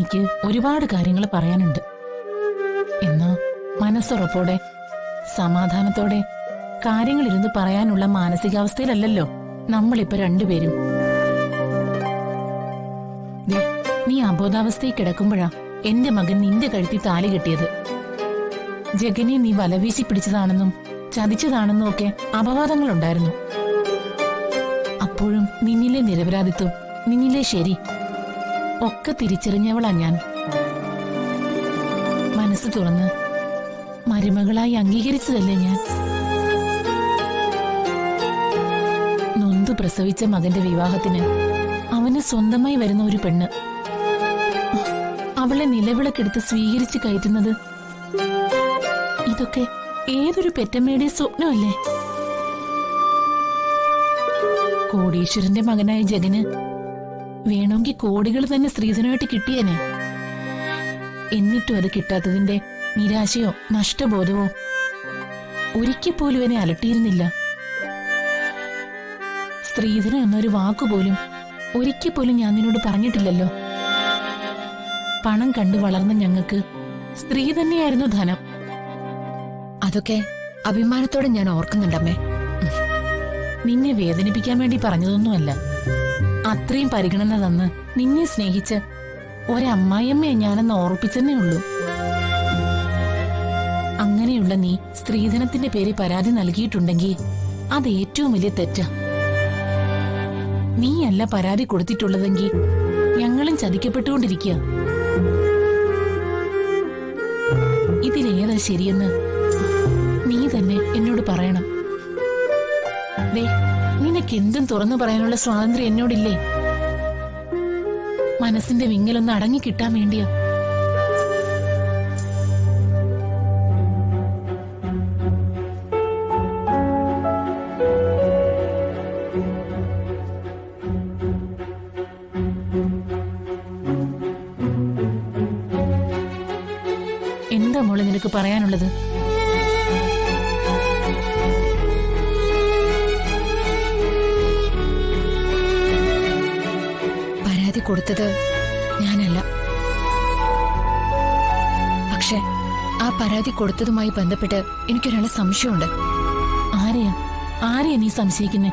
എനിക്ക് ഒരുപാട് കാര്യങ്ങൾ പറയാനുണ്ട്. എന്നാ മനസ്സുറപ്പോടെ സമാധാനത്തോടെ കാര്യങ്ങളിരുന്ന് പറയാനുള്ള മാനസികാവസ്ഥയിലല്ലല്ലോ നമ്മളിപ്പോ രണ്ടുപേരും. നീ അബോധാവസ്ഥയിൽ കിടക്കുമ്പോഴാ എന്റെ മകൻ നിന്റെ കഴുത്തി താലി കെട്ടിയത്. ജഗനെ നീ വലവീശി പിടിച്ചതാണെന്നും ചതിച്ചതാണെന്നും ഒക്കെ അപവാദങ്ങളുണ്ടായിരുന്നു. അപ്പോഴും നിന്നിലെ നിരപരാധിത്വം, നിന്നിലെ ശരി ഒക്കെ തിരിച്ചറിഞ്ഞവളാ ഞാൻ. മനസ്സ് തുറന്ന് മരുമകളായി അംഗീകരിച്ചതല്ലേ ഞാൻ. നൊന്തു പ്രസവിച്ച മകന്റെ വിവാഹത്തിന് അവന് സ്വന്തമായി വരുന്ന ഒരു പെണ്ണ്, അവളെ നിലവിളക്കെടുത്ത് സ്വീകരിച്ച് കയറ്റുന്നത്, ഇതൊക്കെ ഏതൊരു പെറ്റമ്മയുടെ സ്വപ്നമല്ലേ? കോടീശ്വരന്റെ മകനായ ജഗന് വേണമെങ്കിൽ കോടികൾ തന്നെ സ്ത്രീധനമായിട്ട് കിട്ടിയേനെ. എന്നിട്ടും അത് കിട്ടാത്തതിന്റെ നിരാശയോ നഷ്ടബോധവോ ഒരിക്കൽ പോലും എന്നെ അലട്ടിയിരുന്നില്ല. സ്ത്രീധനം എന്നൊരു വാക്കുപോലും ഒരിക്കൽ പോലും ഞാൻ നിന്നോട് പറഞ്ഞിട്ടില്ലല്ലോ. പണം കണ്ടു വളർന്ന ഞങ്ങൾക്ക് സ്ത്രീ തന്നെയായിരുന്നു ധനം. അതൊക്കെ അഭിമാനത്തോടെ ഞാൻ ഓർക്കുന്നുണ്ടമ്മേ. നിന്നെ വേദനിപ്പിക്കാൻ വേണ്ടി പറഞ്ഞതൊന്നുമല്ല. അത്രയും പരിഗണന തന്ന് നിന്നെ സ്നേഹിച്ച് ഒരമ്മായിയമ്മയെ ഞാനെന്ന് ഓർപ്പിച്ചെന്നേ ഉള്ളൂ. അങ്ങനെയുള്ള നീ സ്ത്രീധനത്തിന്റെ പേര് പരാതി നൽകിയിട്ടുണ്ടെങ്കിൽ അത് ഏറ്റവും വലിയ തെറ്റാ. നീയല്ല പരാതി കൊടുത്തിട്ടുള്ളതെങ്കിൽ ഞങ്ങളും ചതിക്കപ്പെട്ടുകൊണ്ടിരിക്കുക. ഇതിലേതാ ശരിയെന്ന് നീ തന്നെ എന്നോട് പറയണം. നിനക്ക് എന്തും തുറന്നു പറയാനുള്ള സ്വാതന്ത്ര്യം എന്നോടില്ലേ? മനസ്സിന്റെ വിങ്ങലൊന്ന് അടങ്ങി കിട്ടാൻ വേണ്ടിയോ? എന്താ മോളെ നിനക്ക് പറയാനുള്ളത്? പരാതി കൊടുത്തത് ഞാനല്ല. പക്ഷെ ആ പരാതി കൊടുത്തതുമായി ബന്ധപ്പെട്ട് എനിക്കൊരാളെ സംശയമുണ്ട്. ആരെയാ നീ സംശയിക്കുന്നേ?